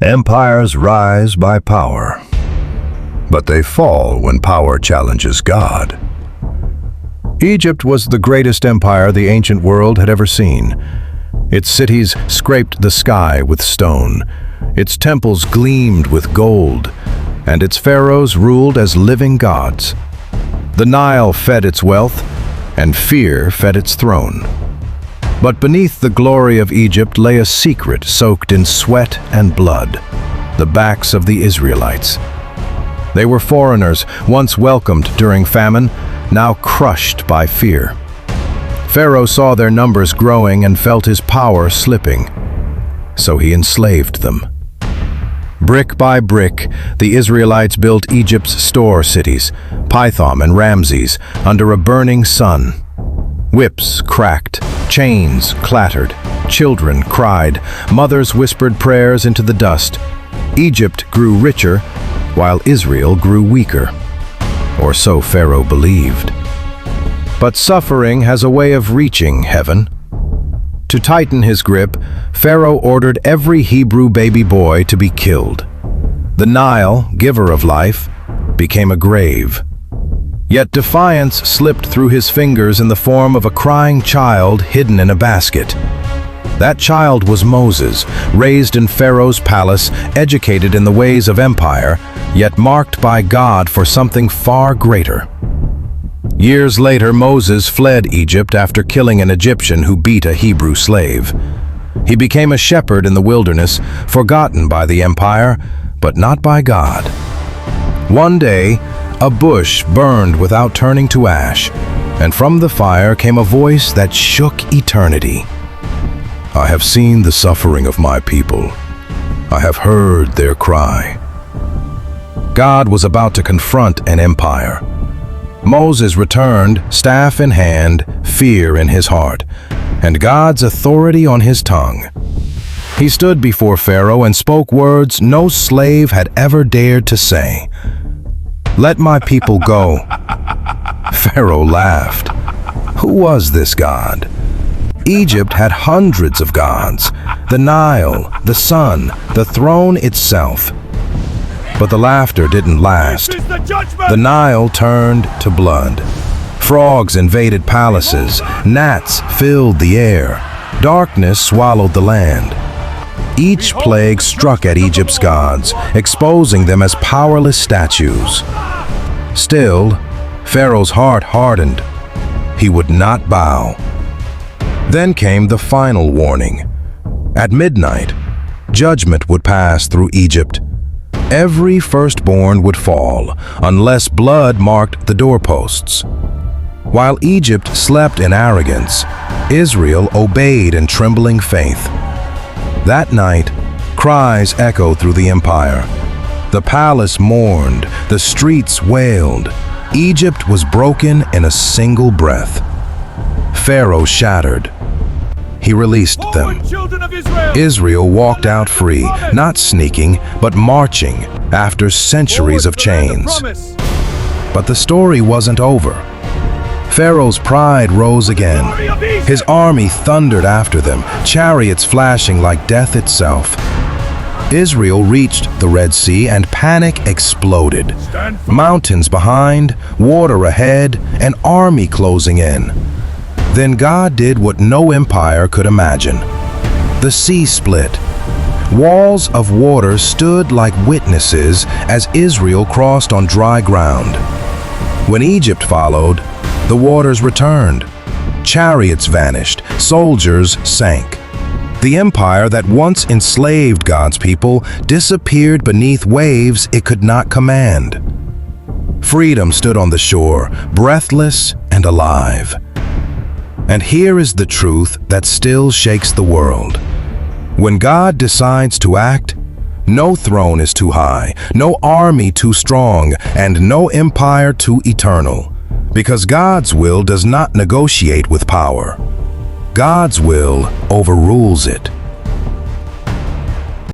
Empires rise by power, but they fall when power challenges God. Egypt was the greatest empire the ancient world had ever seen. Its cities scraped the sky with stone, its temples gleamed with gold, and its pharaohs ruled as living gods. The Nile fed its wealth, and fear fed its throne. But beneath the glory of Egypt lay a secret soaked in sweat and blood: the backs of the Israelites. They were foreigners, once welcomed during famine, now crushed by fear. Pharaoh saw their numbers growing and felt his power slipping, so he enslaved them. Brick by brick, the Israelites built Egypt's store cities, Pithom and Ramses, under a burning sun. Whips cracked, chains clattered, children cried, mothers whispered prayers into the dust. Egypt grew richer, while Israel grew weaker. Or so Pharaoh believed. But suffering has a way of reaching heaven. To tighten his grip, Pharaoh ordered every Hebrew baby boy to be killed. The Nile, giver of life, became a grave. Yet defiance slipped through his fingers in the form of a crying child hidden in a basket. That child was Moses, raised in Pharaoh's palace, educated in the ways of empire, yet marked by God for something far greater. Years later, Moses fled Egypt after killing an Egyptian who beat a Hebrew slave. He became a shepherd in the wilderness, forgotten by the empire, but not by God. One day, a bush burned without turning to ash, and from the fire came a voice that shook eternity. I have seen the suffering of my people. I have heard their cry. God was about to confront an empire. Moses returned, staff in hand, fear in his heart, and God's authority on his tongue. He stood before Pharaoh and spoke words no slave had ever dared to say. Let my people go. Pharaoh laughed. Who was this God? Egypt had hundreds of gods: the Nile, the sun, the throne itself. But the laughter didn't last. The Nile turned to blood. Frogs invaded palaces, gnats filled the air, darkness swallowed the land. Each plague struck at Egypt's gods, exposing them as powerless statues. Still, Pharaoh's heart hardened. He would not bow. Then came the final warning. At midnight, judgment would pass through Egypt. Every firstborn would fall, unless blood marked the doorposts. While Egypt slept in arrogance, Israel obeyed in trembling faith. That night, cries echoed through the empire. The palace mourned, the streets wailed. Egypt was broken in a single breath. Pharaoh shattered. He released them. Israel walked out free, not sneaking, but marching after centuries of chains. But the story wasn't over. Pharaoh's pride rose again. His army thundered after them, chariots flashing like death itself. Israel reached the Red Sea and panic exploded. Mountains behind, water ahead, an army closing in. Then God did what no empire could imagine. The sea split. Walls of water stood like witnesses as Israel crossed on dry ground. When Egypt followed, the waters returned. Chariots vanished, soldiers sank. The empire that once enslaved God's people disappeared beneath waves it could not command. Freedom stood on the shore, breathless and alive. And here is the truth that still shakes the world. When God decides to act, no throne is too high, no army too strong, and no empire too eternal. Because God's will does not negotiate with power. God's will overrules it.